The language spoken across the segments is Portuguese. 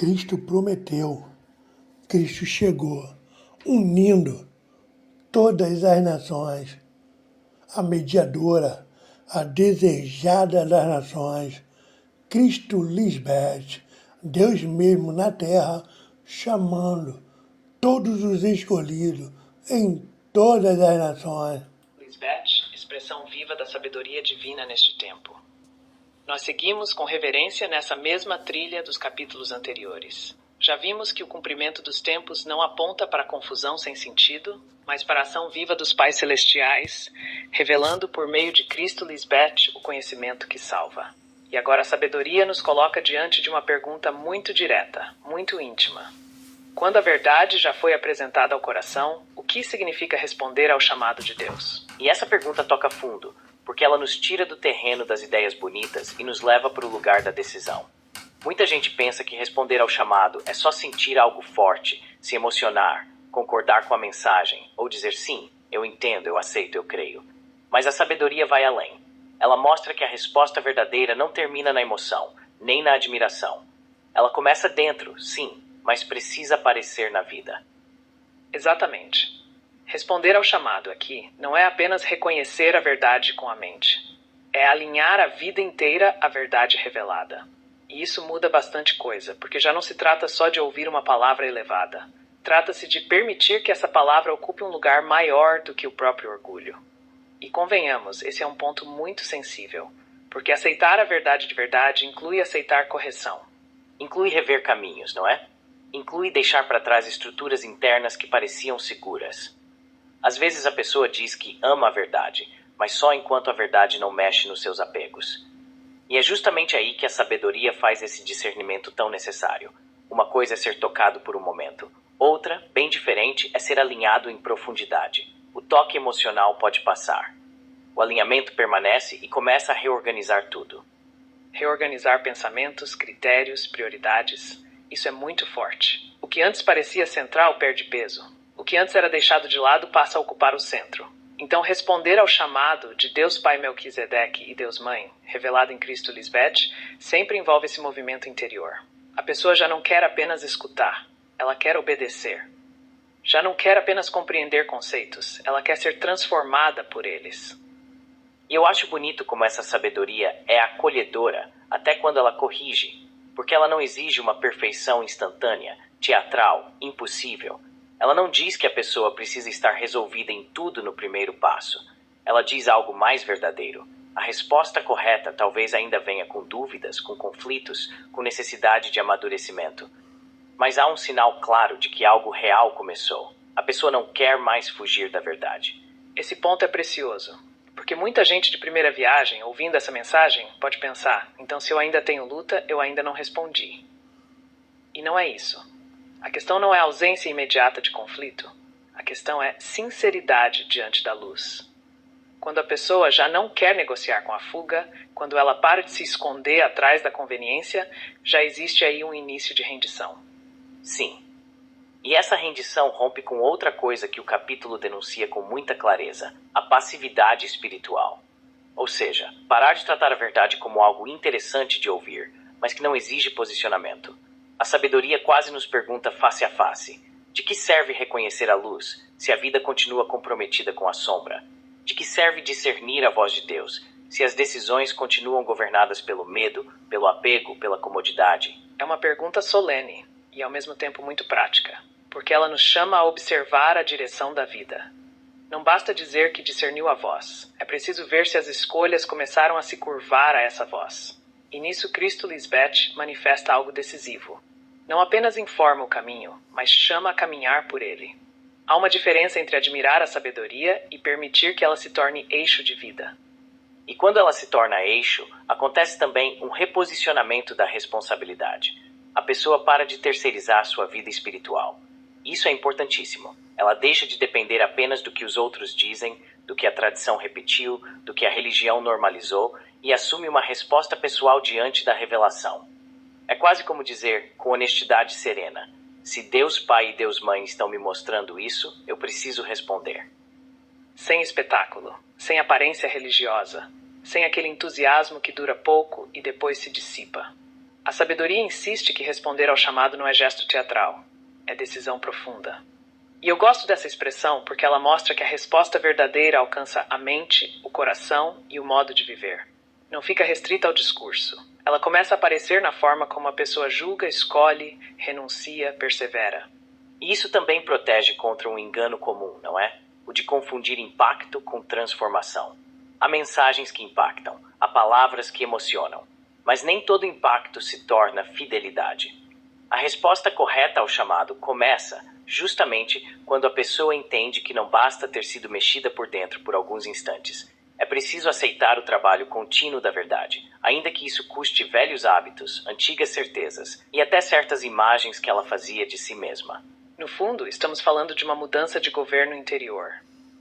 Cristo prometeu, Cristo chegou, unindo todas as nações, a mediadora, a desejada das nações, Cristo Lisbeth, Deus mesmo na terra, chamando todos os escolhidos em todas as nações. Lisbeth, expressão viva da sabedoria divina neste tempo. Nós seguimos com reverência nessa mesma trilha dos capítulos anteriores. Já vimos que o cumprimento dos tempos não aponta para a confusão sem sentido, mas para a ação viva dos pais celestiais, revelando por meio de Cristo Lisbeth o conhecimento que salva. E agora a sabedoria nos coloca diante de uma pergunta muito direta, muito íntima. Quando a verdade já foi apresentada ao coração, o que significa responder ao chamado de Deus? E essa pergunta toca fundo, porque ela nos tira do terreno das ideias bonitas e nos leva para o lugar da decisão. Muita gente pensa que responder ao chamado é só sentir algo forte, se emocionar, concordar com a mensagem, ou dizer sim, eu entendo, eu aceito, eu creio. Mas a sabedoria vai além. Ela mostra que a resposta verdadeira não termina na emoção, nem na admiração. Ela começa dentro, sim, mas precisa aparecer na vida. Exatamente. Responder ao chamado aqui não é apenas reconhecer a verdade com a mente. É alinhar a vida inteira à verdade revelada. E isso muda bastante coisa, porque já não se trata só de ouvir uma palavra elevada. Trata-se de permitir que essa palavra ocupe um lugar maior do que o próprio orgulho. E convenhamos, esse é um ponto muito sensível, porque aceitar a verdade de verdade inclui aceitar correção. Inclui rever caminhos, não é? Inclui deixar para trás estruturas internas que pareciam seguras. Às vezes a pessoa diz que ama a verdade, mas só enquanto a verdade não mexe nos seus apegos. E é justamente aí que a sabedoria faz esse discernimento tão necessário. Uma coisa é ser tocado por um momento. Outra, bem diferente, é ser alinhado em profundidade. O toque emocional pode passar. O alinhamento permanece e começa a reorganizar tudo. Reorganizar pensamentos, critérios, prioridades. Isso é muito forte. O que antes parecia central perde peso. O que antes era deixado de lado passa a ocupar o centro. Então, responder ao chamado de Deus Pai Melquisedeque e Deus Mãe, revelado em Cristo Lisbeth, sempre envolve esse movimento interior. A pessoa já não quer apenas escutar, ela quer obedecer. Já não quer apenas compreender conceitos, ela quer ser transformada por eles. E eu acho bonito como essa sabedoria é acolhedora, até quando ela corrige, porque ela não exige uma perfeição instantânea, teatral, impossível. Ela não diz que a pessoa precisa estar resolvida em tudo no primeiro passo. Ela diz algo mais verdadeiro. A resposta correta talvez ainda venha com dúvidas, com conflitos, com necessidade de amadurecimento. Mas há um sinal claro de que algo real começou. A pessoa não quer mais fugir da verdade. Esse ponto é precioso, porque muita gente de primeira viagem, ouvindo essa mensagem, pode pensar, então se eu ainda tenho luta, eu ainda não respondi. E não é isso. A questão não é a ausência imediata de conflito. A questão é sinceridade diante da luz. Quando a pessoa já não quer negociar com a fuga, quando ela para de se esconder atrás da conveniência, já existe aí um início de rendição. Sim. E essa rendição rompe com outra coisa que o capítulo denuncia com muita clareza, a passividade espiritual. Ou seja, parar de tratar a verdade como algo interessante de ouvir, mas que não exige posicionamento. A sabedoria quase nos pergunta face a face: de que serve reconhecer a luz, se a vida continua comprometida com a sombra? De que serve discernir a voz de Deus, se as decisões continuam governadas pelo medo, pelo apego, pela comodidade? É uma pergunta solene e ao mesmo tempo muito prática, porque ela nos chama a observar a direção da vida. Não basta dizer que discerniu a voz, é preciso ver se as escolhas começaram a se curvar a essa voz. E nisso Cristo Lisbeth manifesta algo decisivo. Não apenas informa o caminho, mas chama a caminhar por ele. Há uma diferença entre admirar a sabedoria e permitir que ela se torne eixo de vida. E quando ela se torna eixo, acontece também um reposicionamento da responsabilidade. A pessoa para de terceirizar a sua vida espiritual. Isso é importantíssimo. Ela deixa de depender apenas do que os outros dizem, do que a tradição repetiu, do que a religião normalizou, e assume uma resposta pessoal diante da revelação. É quase como dizer, com honestidade serena: se Deus Pai e Deus Mãe estão me mostrando isso, eu preciso responder. Sem espetáculo, sem aparência religiosa, sem aquele entusiasmo que dura pouco e depois se dissipa. A sabedoria insiste que responder ao chamado não é gesto teatral, é decisão profunda. E eu gosto dessa expressão porque ela mostra que a resposta verdadeira alcança a mente, o coração e o modo de viver. Não fica restrita ao discurso. Ela começa a aparecer na forma como a pessoa julga, escolhe, renuncia, persevera. E isso também protege contra um engano comum, não é? O de confundir impacto com transformação. Há mensagens que impactam, há palavras que emocionam, mas nem todo impacto se torna fidelidade. A resposta correta ao chamado começa justamente quando a pessoa entende que não basta ter sido mexida por dentro por alguns instantes. É preciso aceitar o trabalho contínuo da verdade, ainda que isso custe velhos hábitos, antigas certezas e até certas imagens que ela fazia de si mesma. No fundo, estamos falando de uma mudança de governo interior.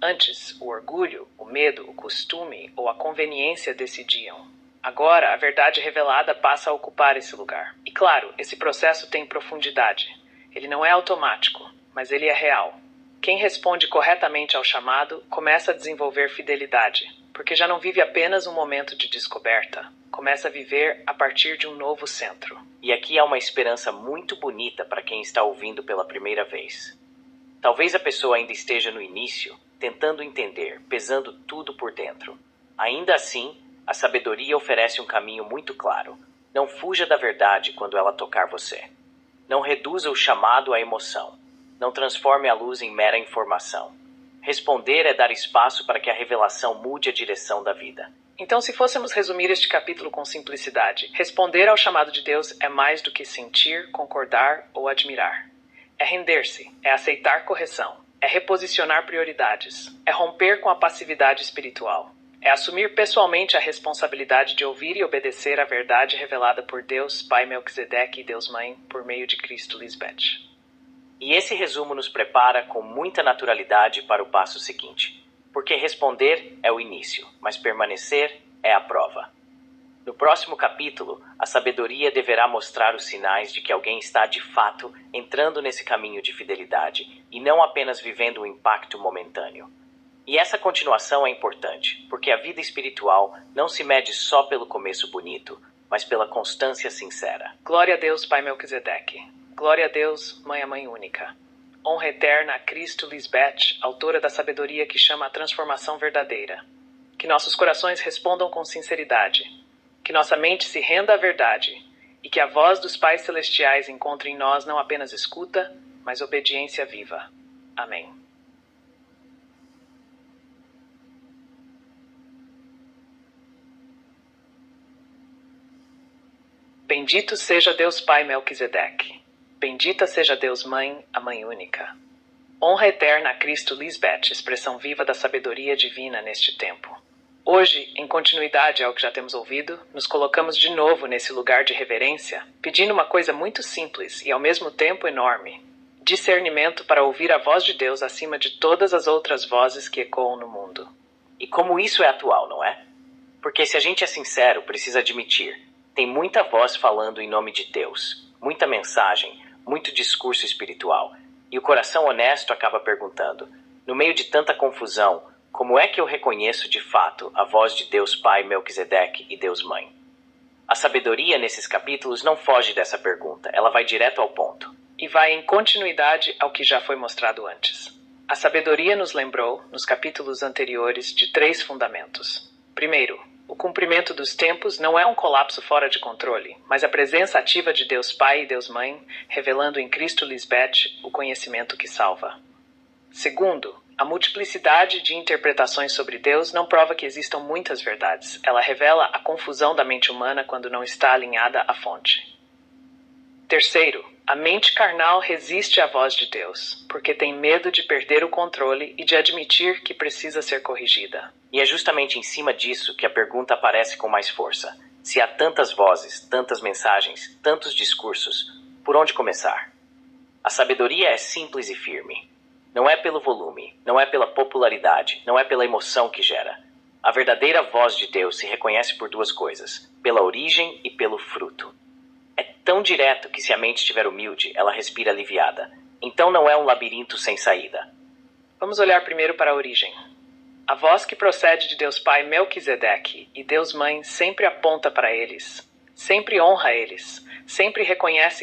Antes, o orgulho, o medo, o costume ou a conveniência decidiam. Agora, a verdade revelada passa a ocupar esse lugar. E claro, esse processo tem profundidade. Ele não é automático, mas ele é real. Quem responde corretamente ao chamado começa a desenvolver fidelidade, porque já não vive apenas um momento de descoberta, começa a viver a partir de um novo centro. E aqui há uma esperança muito bonita para quem está ouvindo pela primeira vez. Talvez a pessoa ainda esteja no início, tentando entender, pesando tudo por dentro. Ainda assim, a sabedoria oferece um caminho muito claro. Não fuja da verdade quando ela tocar você. Não reduza o chamado à emoção. Não transforme a luz em mera informação. Responder é dar espaço para que a revelação mude a direção da vida. Então, se fôssemos resumir este capítulo com simplicidade, responder ao chamado de Deus é mais do que sentir, concordar ou admirar. É render-se, é aceitar correção, é reposicionar prioridades, é romper com a passividade espiritual, é assumir pessoalmente a responsabilidade de ouvir e obedecer à verdade revelada por Deus Pai Melquisedeque e Deus Mãe por meio de Cristo Lisbeth. E esse resumo nos prepara com muita naturalidade para o passo seguinte. Porque responder é o início, mas permanecer é a prova. No próximo capítulo, a sabedoria deverá mostrar os sinais de que alguém está de fato entrando nesse caminho de fidelidade e não apenas vivendo um impacto momentâneo. E essa continuação é importante, porque a vida espiritual não se mede só pelo começo bonito, mas pela constância sincera. Glória a Deus, Pai Melquisedeque. Glória a Deus, Mãe a Mãe Única. Honra eterna a Cristo Lisbeth, autora da sabedoria que chama a transformação verdadeira. Que nossos corações respondam com sinceridade. Que nossa mente se renda à verdade. E que a voz dos Pais Celestiais encontre em nós não apenas escuta, mas obediência viva. Amém. Bendito seja Deus Pai Melquisedeque. Bendita seja Deus Mãe, a Mãe Única. Honra eterna a Cristo Lisbeth, expressão viva da sabedoria divina neste tempo. Hoje, em continuidade ao que já temos ouvido, nos colocamos de novo nesse lugar de reverência, pedindo uma coisa muito simples e ao mesmo tempo enorme: discernimento para ouvir a voz de Deus acima de todas as outras vozes que ecoam no mundo. E como isso é atual, não é? Porque se a gente é sincero, precisa admitir, tem muita voz falando em nome de Deus, muita mensagem, muito discurso espiritual. E o coração honesto acaba perguntando, no meio de tanta confusão, como é que eu reconheço de fato a voz de Deus Pai Melquisedeque e Deus Mãe? A sabedoria nesses capítulos não foge dessa pergunta, ela vai direto ao ponto. E vai em continuidade ao que já foi mostrado antes. A sabedoria nos lembrou, nos capítulos anteriores, de 3 fundamentos. Primeiro, o cumprimento dos tempos não é um colapso fora de controle, mas a presença ativa de Deus Pai e Deus Mãe, revelando em Cristo Lisbeth o conhecimento que salva. Segundo, a multiplicidade de interpretações sobre Deus não prova que existam muitas verdades. Ela revela a confusão da mente humana quando não está alinhada à fonte. Terceiro, a mente carnal resiste à voz de Deus, porque tem medo de perder o controle e de admitir que precisa ser corrigida. E é justamente em cima disso que a pergunta aparece com mais força. Se há tantas vozes, tantas mensagens, tantos discursos, por onde começar? A sabedoria é simples e firme. Não é pelo volume, não é pela popularidade, não é pela emoção que gera. A verdadeira voz de Deus se reconhece por 2 coisas, pela origem e pelo fruto. É tão direto que se a mente estiver humilde, ela respira aliviada. Então não é um labirinto sem saída. Vamos olhar primeiro para a origem. A voz que procede de Deus Pai Melquisedeque e Deus Mãe sempre aponta para eles. Sempre honra eles. Sempre reconhece